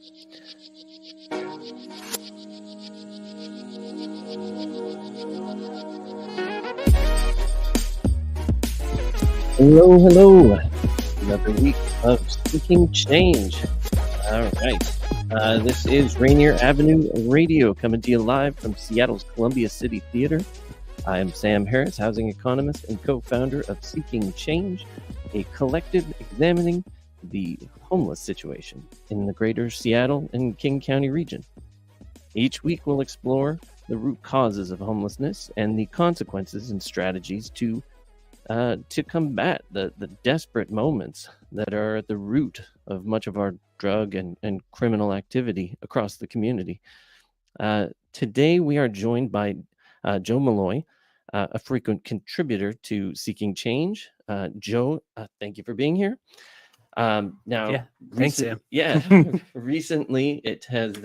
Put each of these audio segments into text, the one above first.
Hello, hello. Another week of SeeKing Change. All right. This is Rainier Avenue Radio coming to you live from Seattle's Columbia City Theater. I am Sam Harris, housing economist and co-founder of SeeKing Change, a collective examining the homeless situation in the greater Seattle and King County region. Each week we'll explore the root causes of homelessness and the consequences and strategies to combat the desperate moments that are at the root of much of our drug and criminal activity across the community. Today we are joined by Joe Malloy, a frequent contributor to SeeKing Change. Joe, thank you for being here. Thanks, Sam. Recently it has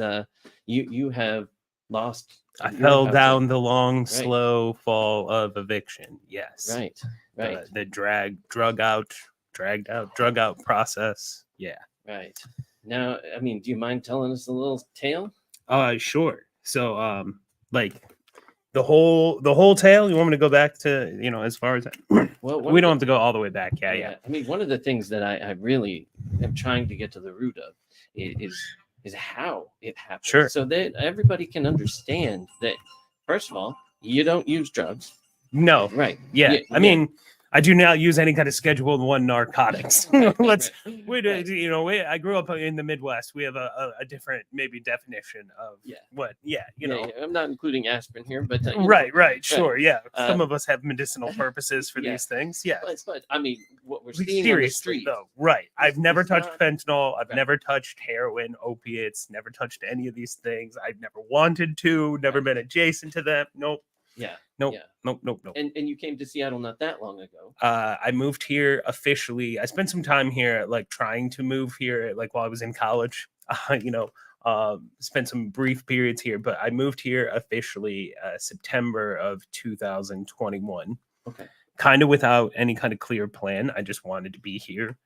you have lost. I fell down the long, slow fall of eviction. Yes. Right. The drug out process. Yeah. Right. Now, I mean, do you mind telling us a little tale? Sure. So, the whole tale. You want me to go back to as far as Well, we don't have to go all the way back. Yeah. I mean, one of the things that I really am trying to get to the root of is how it happened. Sure. So that everybody can understand that. First of all, you don't use drugs. No. Right. Yeah. I mean, I do not use any kind of Schedule I narcotics. I grew up in the Midwest. We have a different maybe definition of what. Yeah. I'm not including aspirin here, but right. Sure. Yeah. Some of us have medicinal purposes for these things. Yeah. But I mean, what we're seeing seriously on the street, though. Right. I've never touched fentanyl. I've never touched heroin, opiates. Never touched any of these things. I've never wanted to. Never been adjacent to them. Nope. Yeah. Nope. Yeah. Nope. And you came to Seattle not that long ago. I moved here officially. I spent some time here, trying to move here, while I was in college. Spent some brief periods here, but I moved here officially September of 2021. Okay. Kind of without any kind of clear plan. I just wanted to be here.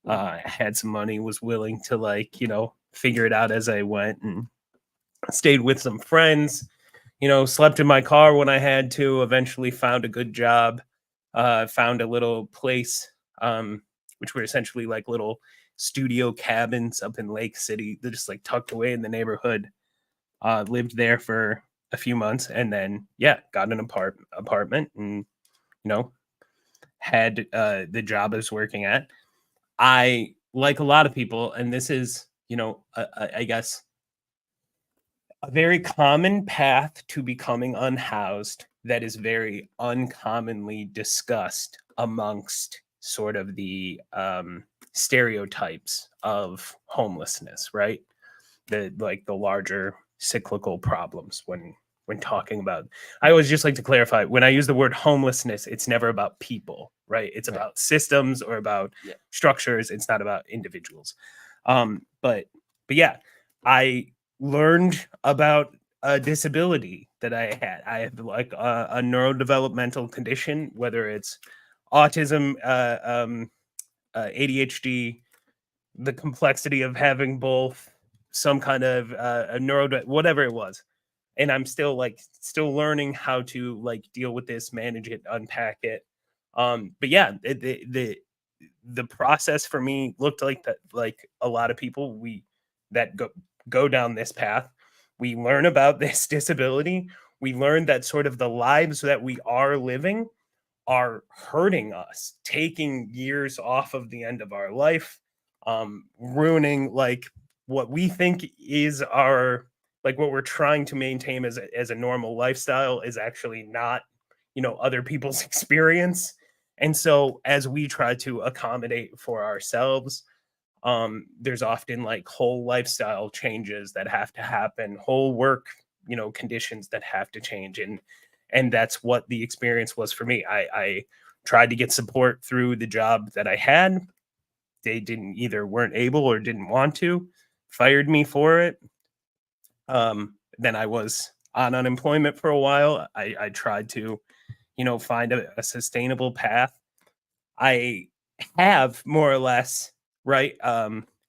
I had some money, was willing to figure it out as I went, and stayed with some friends. Slept in my car when I had to, eventually found a good job, found a little place, which were essentially little studio cabins up in Lake City. They're just tucked away in the neighborhood. Lived there for a few months and then, got an apartment and, had the job I was working at. I, like a lot of people, and this is, I guess, a very common path to becoming unhoused that is very uncommonly discussed amongst sort of the stereotypes of homelessness, right? The larger cyclical problems when talking about. I always just like to clarify, when I use the word homelessness, it's never about people, right? It's about systems or about structures. It's not about individuals. But yeah, I learned about a disability that I had. I have a neurodevelopmental condition, whether it's autism, ADHD, the complexity of having both, some kind of whatever it was. And I'm still learning how to deal with this, manage it, unpack it. But yeah, the process for me looked like that. A lot of people that go down this path, we learn about this disability. We learn that sort of the lives that we are living are hurting us, taking years off of the end of our life, ruining what we think is our what we're trying to maintain as a normal lifestyle is actually not other people's experience. And so as we try to accommodate for ourselves, there's often whole lifestyle changes that have to happen, whole work, conditions that have to change. And that's what the experience was for me. I tried to get support through the job that I had. They weren't able or didn't want to, fired me for it. Then I was on unemployment for a while. I tried to, find a sustainable path. I have more or less, right,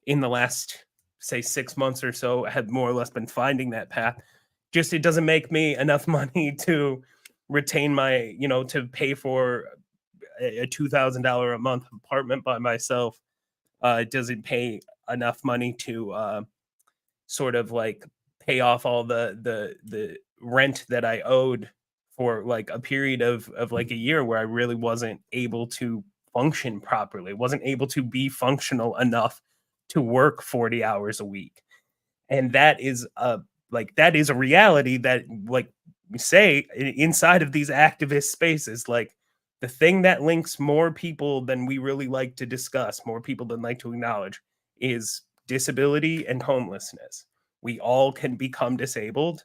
in the last say 6 months or so, have more or less been finding that path. Just it doesn't make me enough money to retain my, to pay for a $2,000 a month apartment by myself. It doesn't pay enough money to sort of like pay off all the rent that I owed for like a period of like a year where I really wasn't able to function properly, wasn't able to be functional enough to work 40 hours a week. And that is a reality that, like we say, inside of these activist spaces, like the thing that links more people than we really like to discuss, more people than like to acknowledge, is disability and homelessness. We all can become disabled,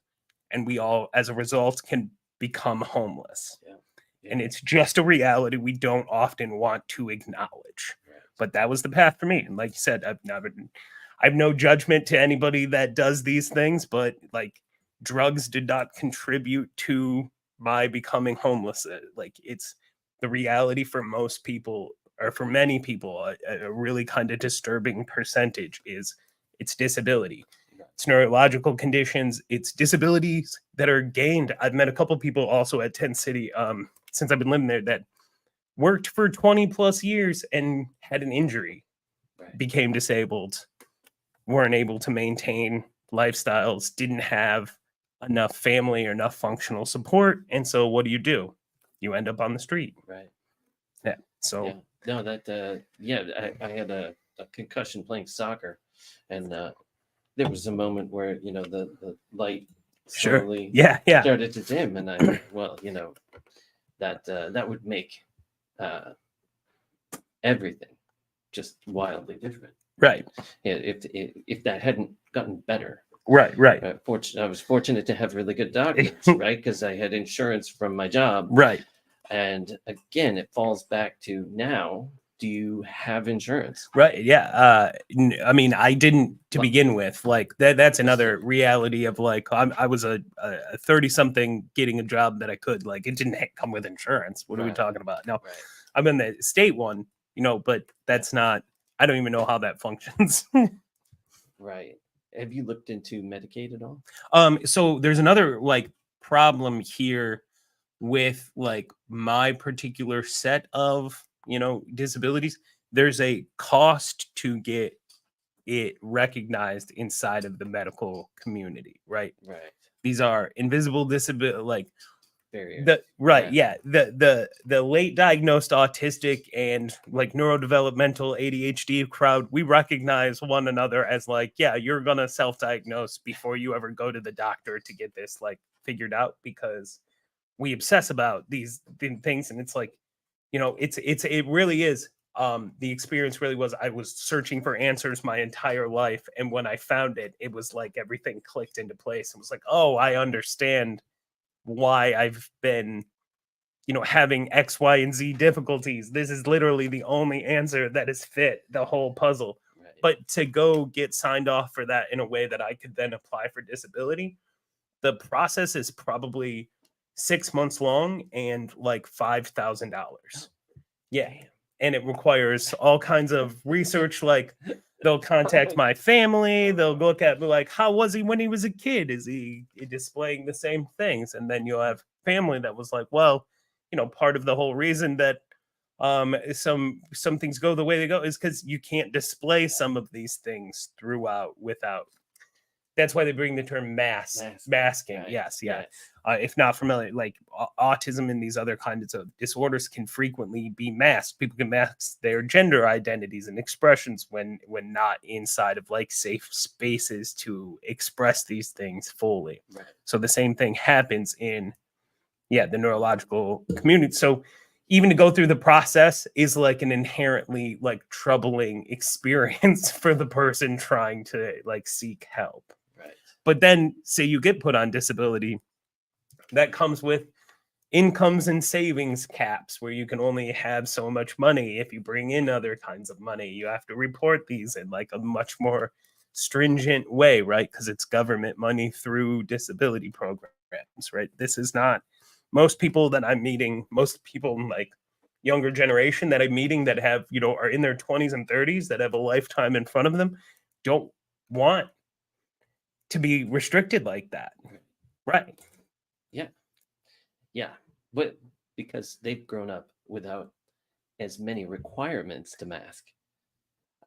and we all, as a result, can become homeless. Yeah. And it's just a reality we don't often want to acknowledge. Right. But that was the path for me. And like you said, I've no judgment to anybody that does these things, but like drugs did not contribute to my becoming homeless. Like it's the reality for most people, or for many people, a really kind of disturbing percentage is it's disability. It's neurological conditions, it's disabilities that are gained. I've met a couple people also at Tent City since I've been living there that worked for 20 plus years and had an injury, became disabled, weren't able to maintain lifestyles, didn't have enough family or enough functional support. And so what do? You end up on the street. Right. Yeah. So yeah. No, that I had a concussion playing soccer, and there was a moment where the light slowly started to dim, and I that would make everything just wildly different. Right. Yeah, if that hadn't gotten better. Right. I was fortunate to have really good doctors, right? Because I had insurance from my job. Right. And again, it falls back to now. Do you have insurance? Right. Yeah. I mean, I didn't to begin with. Like that's another reality of like I was a 30-something getting a job that I could. Like it didn't come with insurance. What are we talking about? No, I'm in the state one, but that's not. I don't even know how that functions. Right. Have you looked into Medicaid at all? So there's another like problem here with like my particular set of disabilities. There's a cost to get it recognized inside of the medical community, right? These are invisible disability, like barriers. The late diagnosed autistic and like neurodevelopmental ADHD crowd, we recognize one another as like, yeah, you're gonna self-diagnose before you ever go to the doctor to get this like figured out, because we obsess about these things. And it's like, it really is. The experience really was, I was searching for answers my entire life. And when I found it, it was like everything clicked into place. It was like, oh, I understand why I've been, having X, Y, and Z difficulties. This is literally the only answer that has fit the whole puzzle. Right. But to go get signed off for that in a way that I could then apply for disability, the process is probably 6 months long and like $5,000. Yeah. And it requires all kinds of research. Like they'll contact my family. They'll look at like, how was he when he was a kid? Is he displaying the same things? And then you'll have family that was like, well, part of the whole reason that some things go the way they go is because you can't display some of these things without. That's why they bring the term masking. Right. Yes. If not familiar, like autism and these other kinds of disorders can frequently be masked. People can mask their gender identities and expressions when not inside of like safe spaces to express these things fully. Right. So the same thing happens in the neurological community. So even to go through the process is like an inherently like troubling experience for the person trying to like seek help. Right. But then say you get put on disability, that comes with incomes and savings caps where you can only have so much money. If you bring in other kinds of money, you have to report these in like a much more stringent way, right? Because it's government money through disability programs, right? This is not most people that I'm meeting, most people in like younger generation that I'm meeting that have, are in their 20s and 30s that have a lifetime in front of them, don't want to be restricted like that. Right. Yeah, but because they've grown up without as many requirements to mask.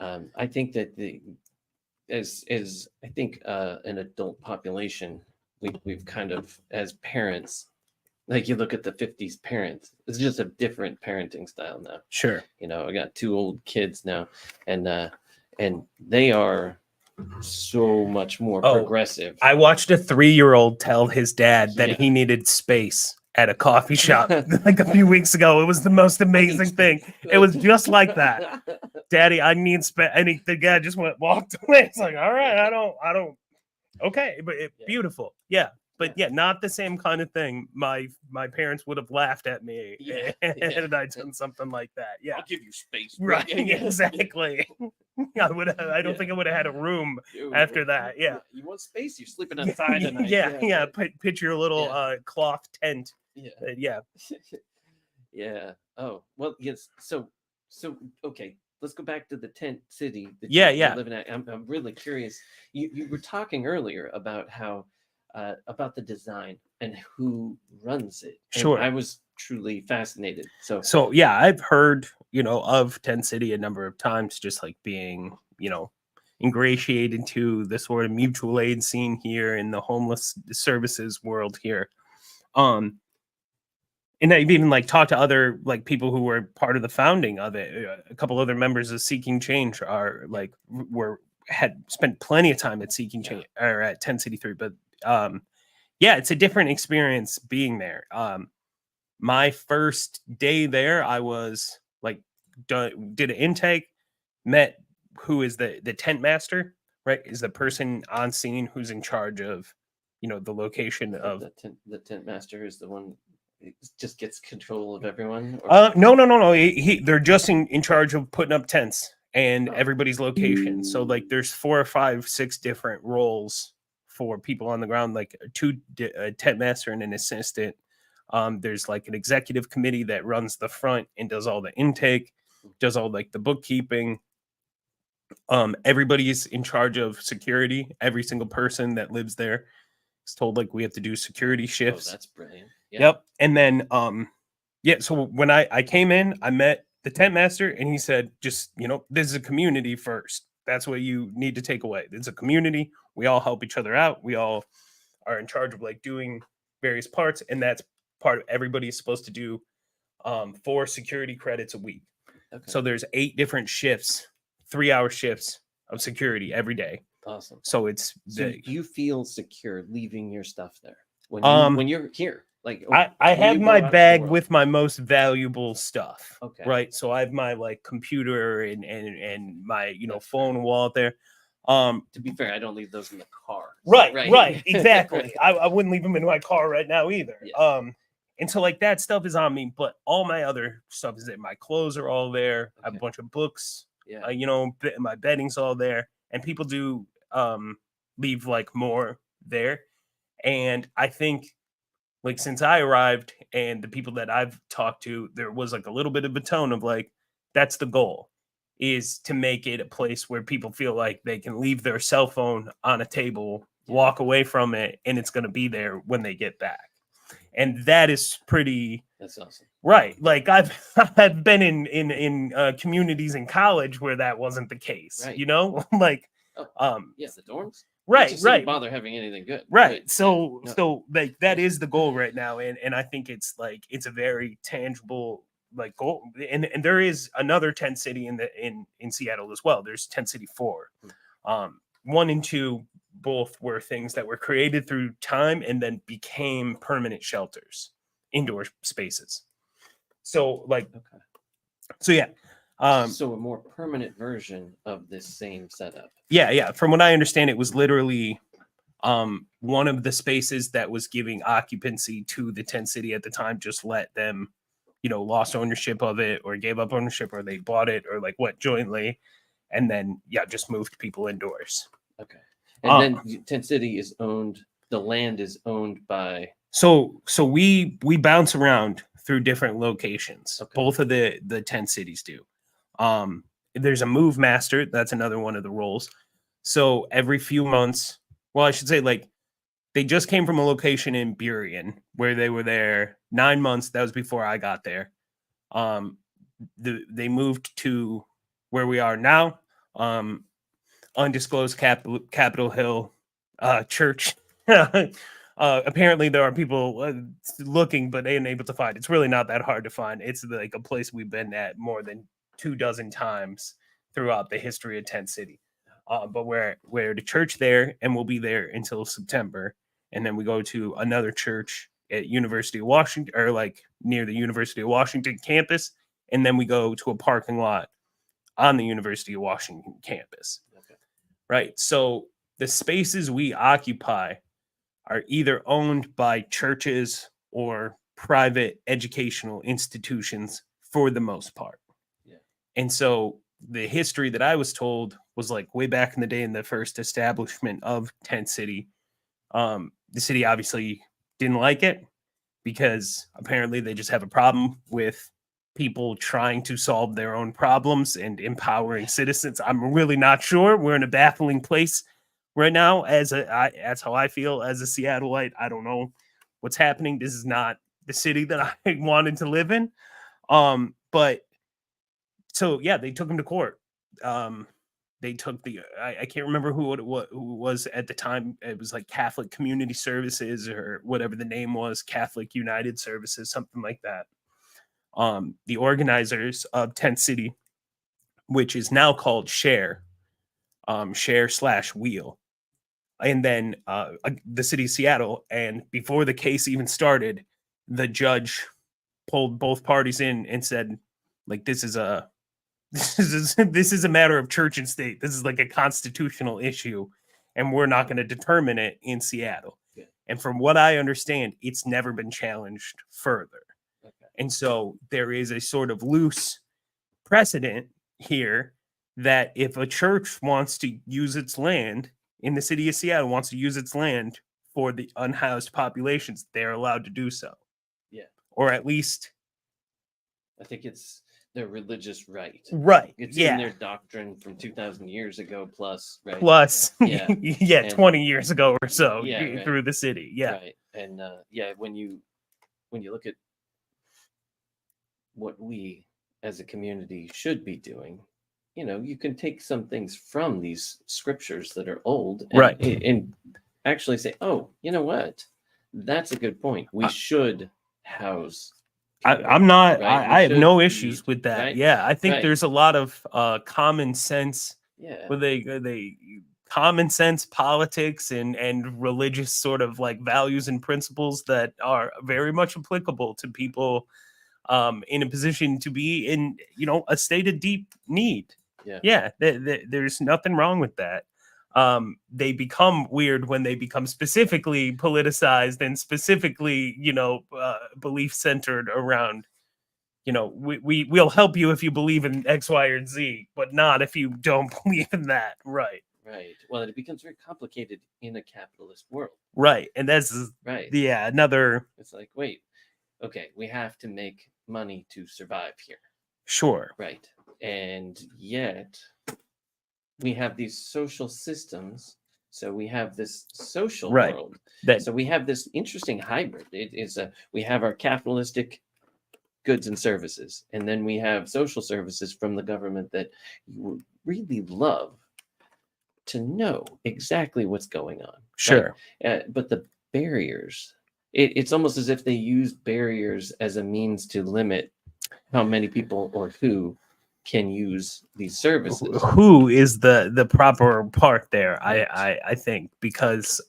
I think that as I think an adult population, we've kind of, as parents, like you look at the 50s parents, it's just a different parenting style now. Sure. You know, I got 2 old kids now, and they are so much more progressive. I watched a 3-year-old tell his dad that he needed space at a coffee shop like a few weeks ago. It was the most amazing thing. It was just like that. Daddy, I need space. And the guy just walked away. It's like, all right, I don't. Okay, but beautiful. Yeah. But not the same kind of thing. My parents would have laughed at me had I done something like that. Yeah, I'll give you space. Right, exactly. I don't think I would have had a room after that. Yeah, you want space? You're sleeping outside tonight. Yeah. Picture a little cloth tent. Yeah. Oh well, yes. So okay. Let's go back to the tent city that you're living at. I'm really curious. You were talking earlier about how about the design and who runs it. And sure. I was truly fascinated. So yeah, I've heard, of Tent City a number of times, just like being, ingratiated to the sort of mutual aid scene here in the homeless services world here. And I've even like talked to other like people who were part of the founding of it. A couple other members of SeeKing Change had spent plenty of time at SeeKing Change or at Tent City 3, but it's a different experience being there. My first day there, I was like did an intake, met who is the tent master, right? Is the person on scene who's in charge of the location of the tent master is the one just gets control of everyone? No. They're just in charge of putting up tents and everybody's location. So like there's 4 or 5, 6 different roles for people on the ground, like a tent master and an assistant. There's like an executive committee that runs the front and does all the intake, does all like the bookkeeping. Everybody's in charge of security. Every single person that lives there is told like we have to do security shifts. Oh, that's brilliant. Yep. And then so when I came in, I met the tent master and he said, just this is a community first. That's what you need to take away. It's a community. We all help each other out. We all are in charge of like doing various parts, and that's part of everybody is supposed to do 4 security credits a week. Okay. So there's 8 different shifts, 3-hour shifts of security every day. Awesome. So do you feel secure leaving your stuff there when you're here? Like I have my bag with my most valuable stuff. Okay. Right. So I have my like computer and my phone and wallet there. To be fair, I don't leave those in the car. Right. Exactly. I wouldn't leave them in my car right now either. Yeah. And so like that stuff is on me, but all my other stuff is there. My clothes are all there. Okay. I have a bunch of books. Yeah. My bedding's all there, and people do leave like more there. And I think like since I arrived and the people that I've talked to, there was like a little bit of a tone of like, that's the goal, is to make it a place where people feel like they can leave their cell phone on a table, walk away from it, and it's going to be there when they get back. And that is that's awesome. Right. Like I've been in communities in college where that wasn't the case, right. Like, the dorms. Right. Didn't bother having anything good. Right. So like that is the goal right now. And I think it's like, it's a very tangible like goal. And there is another tent city in Seattle as well. There's Tent City 4. 1 and 2 both were things that were created through time and then became permanent shelters, indoor spaces. So like, so a more permanent version of this same setup. Yeah. From what I understand, it was literally one of the spaces that was giving occupancy to the tent city at the time, just let them, lost ownership of it or gave up ownership or they bought it or like what jointly. And then, just moved people indoors. Okay. And then Tent City is owned, the land is owned by... So we bounce around through different locations. Okay. Both of the tent cities do. There's a move master. That's another one of the roles. So every few months, well, I should say, like, they just came from a location in Burien where they were there 9 months. That was before I got there. They moved to where we are now, undisclosed Capitol Hill church. Apparently there are people looking, but they ain't able to find. It's really not that hard to find. It's like a place we've been at more than 24 times throughout the history of Tent City. But we're the church there, and we'll be there until September, and then we go to another church at University of Washington, or like near the University of Washington campus, and then we go to a parking lot on the University of Washington campus. Okay. Right. So the spaces we occupy are either owned by churches or private educational institutions for the most part. Yeah. And so the history that I was told was like way back in the day in the first establishment of Tent City. The city obviously didn't like it because apparently they just have a problem with people trying to solve their own problems and empowering citizens. I'm really not sure. We're in a baffling place right now. That's how I feel as a Seattleite. I don't know what's happening. This is not the city that I wanted to live in. But so yeah, they took him to court. They took I can't remember who was at the time. It was like Catholic Community Services or whatever the name was, Catholic United Services, something like that. The organizers of Tent City, which is now called Share / Wheel, and then the city of Seattle. And before the case even started, the judge pulled both parties in and said, like, this is a matter of church and state. This is like a constitutional issue, and we're not going to determine it in Seattle. Yeah. And from what I understand, it's never been challenged further. Okay. And so there is a sort of loose precedent here that if a church wants to use its land in the city of Seattle, wants to use its land for the unhoused populations, they're allowed to do so. Yeah. Or at least, I think it's their religious right. Right. It's yeah. in their doctrine from 2,000 years ago plus, right? Plus, Yeah. yeah, And- 20 years ago or so, Yeah, right. through the city. Yeah. Right. And when you look at what we as a community should be doing, you can take some things from these scriptures that are old, and, Right. and actually say, oh, you know what? That's a good point. We should house. I'm not, right? I have should no feed, issues with that. right? Yeah. I think Right. there's a lot of common sense, Yeah. where they common sense politics and religious sort of like values and principles that are very much applicable to people in a position to be in, a state of deep need. Yeah. There's nothing wrong with that. They become weird when they become specifically politicized and specifically, belief centered around, we'll help you if you believe in X, Y, or Z, but not if you don't believe in that. Right. Right. Well, it becomes very complicated in a capitalist world. Right. And that's Right. yeah, another. It's like, wait, okay, we have to make money to survive here. Sure. Right. And yet we have these social systems. So we have this social Right. world. That So we have this interesting hybrid. We have our capitalistic goods and services, and then we have social services from the government that you would really love to know exactly what's going on. sure. Right? But the barriers, it's almost as if they use barriers as a means to limit how many people or who can use these services. Who is the proper part there? Right. I think, because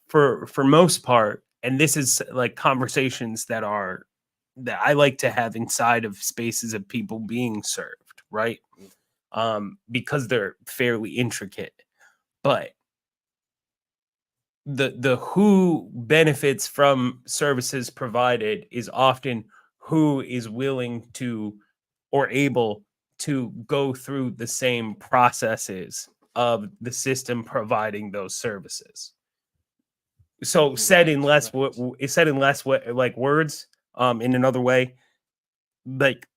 for most part, and this is like conversations that I like to have inside of spaces of people being served, right? Because they're fairly intricate, but the who benefits from services provided is often who is willing to or able to go through the same processes of the system providing those services. So said in less like words, in another way, like,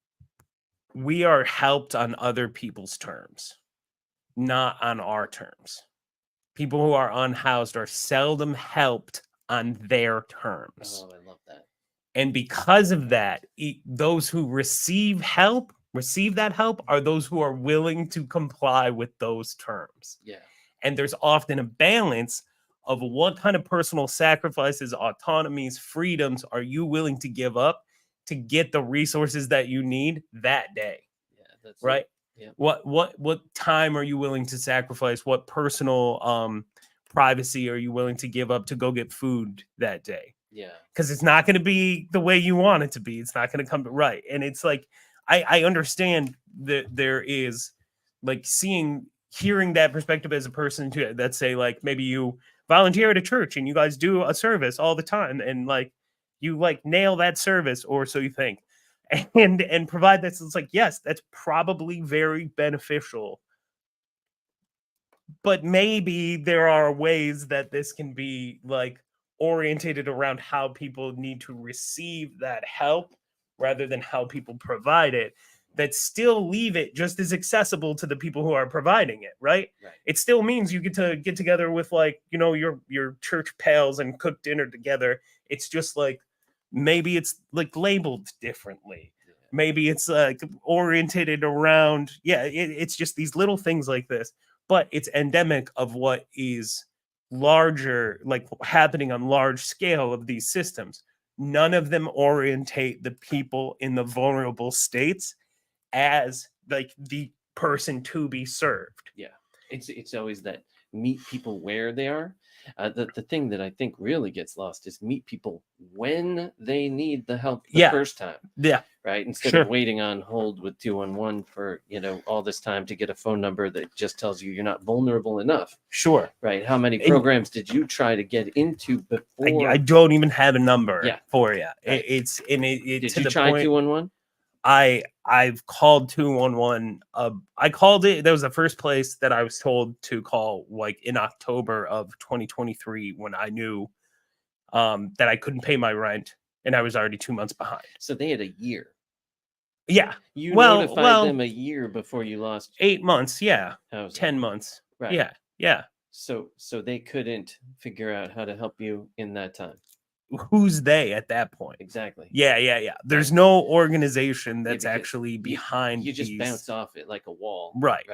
we are helped on other people's terms. not on our terms. People who are unhoused are seldom helped on their terms. Oh, I love that. And because of that, those who receive that help are those who are willing to comply with those terms. Yeah. And there's often a balance of what kind of personal sacrifices, autonomies, freedoms are you willing to give up to get the resources that you need that day. Yeah, that's right. Yeah. What time are you willing to sacrifice? What personal privacy are you willing to give up to go get food that day? Yeah. Because it's not going to be the way you want it to be. It's not going to come right. And it's like, I understand that there is like hearing that perspective as a person too, that say like maybe you volunteer at a church and you guys do a service all the time and like you like nail that service, or so you think, and provide this. It's like, yes, that's probably very beneficial, but maybe there are ways that this can be like orientated around how people need to receive that help rather than how people provide it, that still leave it just as accessible to the people who are providing it, right? It still means you get to get together with like, you know, your church pals and cook dinner together. It's just like, maybe it's like labeled differently. Maybe it's like orientated around, it's just these little things like this, but it's endemic of what is larger, like happening on large scale of these systems. None of them orientate the people in the vulnerable states as like the person to be served. Yeah, it's always that meet people where they are. The thing that I think really gets lost is meet people when they need the help the first time. Yeah. Right. Instead of waiting on hold with 211 for, you know, all this time to get a phone number that just tells you you're not vulnerable enough. Sure. Right. How many programs did you try to get into before? I don't even have a number for you. Right. Did you try 211? I've called 211. I called it. That was the first place that I was told to call, like in October of 2023, when I knew that I couldn't pay my rent and I was already 2 months behind. So they had a year. Yeah. You notified them a year before you lost 8 months. Yeah. 10 months. Right. Yeah. Yeah. So they couldn't figure out how to help you in that time. Who's they at that point? Exactly. Yeah. There's no organization that's actually behind. You just bounce off it like a wall. Right.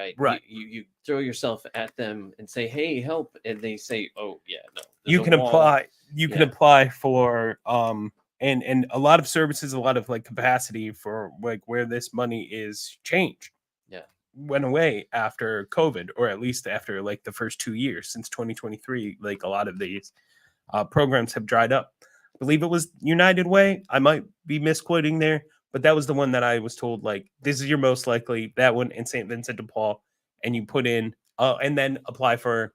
You throw yourself at them and say, "Hey, help!" and they say, "Oh, yeah, no." You can apply. You can apply for and a lot of services, a lot of like capacity for like where this money is changed. Yeah. Went away after COVID, or at least after like the first 2 years since 2023. Like a lot of these programs have dried up. I believe it was United Way. I might be misquoting there, but that was the one that I was told, like, this is your most likely, that one in St. Vincent de Paul, and you put in and then apply for,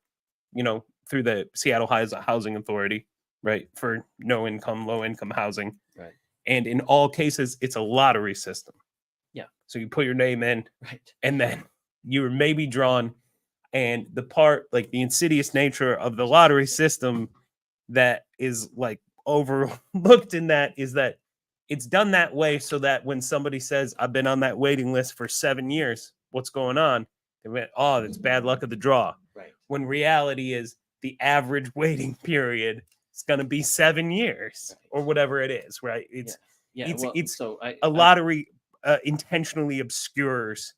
you know, through the Seattle Housing Authority, right, for low income housing. Right. And in all cases, it's a lottery system. Yeah. So you put your name in, right, and then you're maybe drawn. And the part, like the insidious nature of the lottery system that is like overlooked in that is that it's done that way so that when somebody says, I've been on that waiting list for 7 years, what's going on? They went, oh, that's bad luck of the draw. Right. When reality is the average waiting period is going to be 7 years or whatever it is, right? A lottery intentionally obscures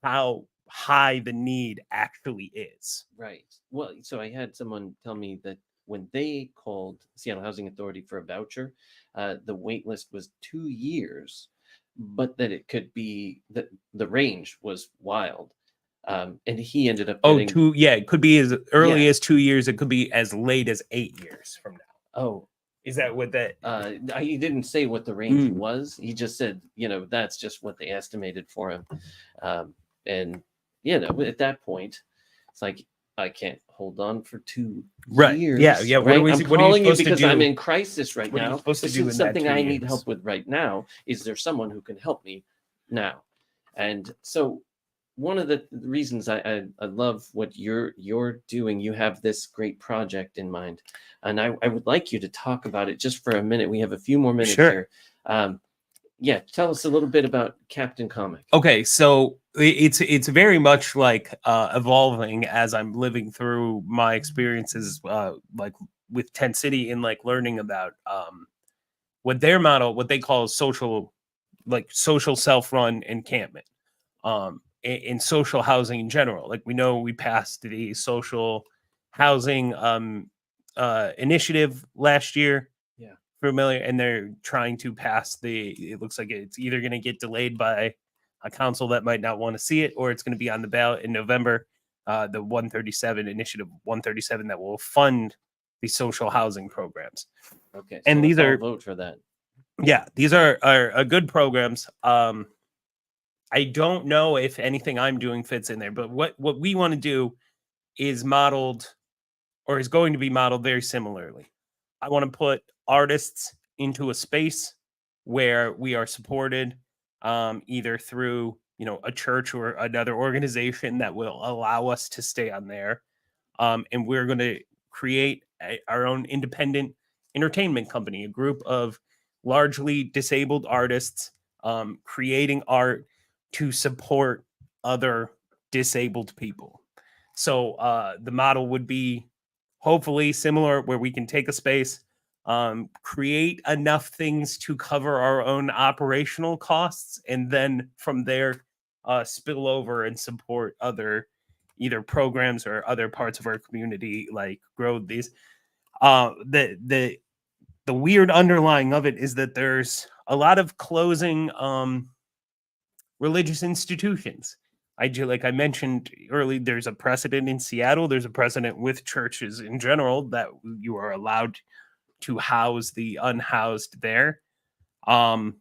how high the need actually is. Right. Well, so I had someone tell me that when they called Seattle Housing Authority for a voucher, the wait list was 2 years, but that it could be that the range was wild. And he ended up getting... it could be as early as 2 years. It could be as late as 8 years from now. Oh, is that what that? He didn't say what the range was. He just said, you know, that's just what they estimated for him. And you know, at that point, it's like, I can't hold on for 2 years. Yeah. Right? I'm calling you because I'm in crisis right now. This is something I need help with right now. Is there someone who can help me now? And so one of the reasons I love what you're doing, you have this great project in mind. And I would like you to talk about it just for a minute. We have a few more minutes here. yeah, tell us a little bit about Captain Comic. Okay, so it's very much like evolving as I'm living through my experiences, like with Tent City, and like learning about what their model, what they call social self-run encampment, in social housing in general. Like, we know we passed the social housing initiative last year. Yeah. Familiar, and they're trying to pass it looks like it's either going to get delayed by a council that might not want to see it, or it's going to be on the ballot in November. The 137 initiative 137 that will fund the social housing programs. Okay, so and these are vote for that. Yeah, these are good programs. I don't know if anything I'm doing fits in there, but what we want to do is modeled, or is going to be modeled very similarly. I want to put artists into a space where we are supported, either through, a church or another organization that will allow us to stay on there. And we're going to create our own independent entertainment company, a group of largely disabled artists, creating art to support other disabled people. So the model would be hopefully similar, where we can take a space, create enough things to cover our own operational costs, and then from there spill over and support other either programs or other parts of our community, like grow these. The weird underlying of it is that there's a lot of closing religious institutions. Like I mentioned earlier, there's a precedent in Seattle. There's a precedent with churches in general that you are allowed to house the unhoused there. The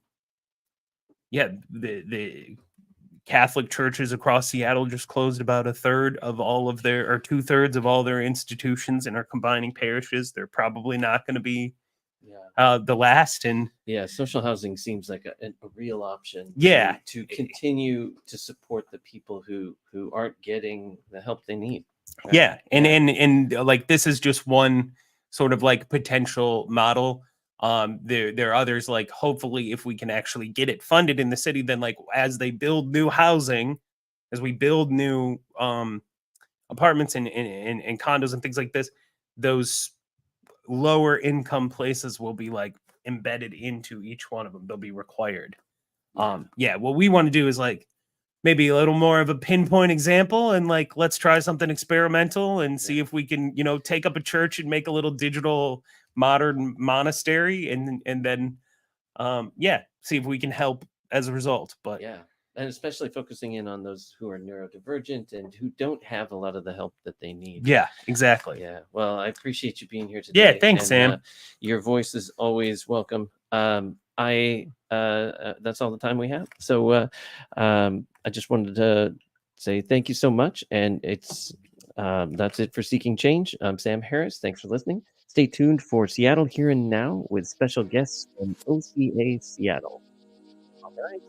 Catholic churches across Seattle just closed about 2/3 of all of their, or 2/3 of all their institutions, and are combining parishes. They're probably not going to be the last. And social housing seems like a real option. Yeah, to continue to support the people who aren't getting the help they need. Right? Yeah, and like, this is just one sort of like potential model. There are others, like, hopefully if we can actually get it funded in the city, then like as they build new housing, as we build new apartments and condos and things like this, those lower income places will be like embedded into each one of them. They'll be required. What we want to do is like maybe a little more of a pinpoint example, and like, let's try something experimental and see if we can, take up a church and make a little digital modern monastery, and then see if we can help as a result. But and especially focusing in on those who are neurodivergent and who don't have a lot of the help that they need. Yeah, exactly. Yeah. Well, I appreciate you being here today. Yeah, thanks, Sam. Your voice is always welcome. That's all the time we have. So I just wanted to say thank you so much. And that's it for Seeking Change. I'm Sam Harris. Thanks for listening. Stay tuned for Seattle Here and Now with special guests from OCA Seattle. All right.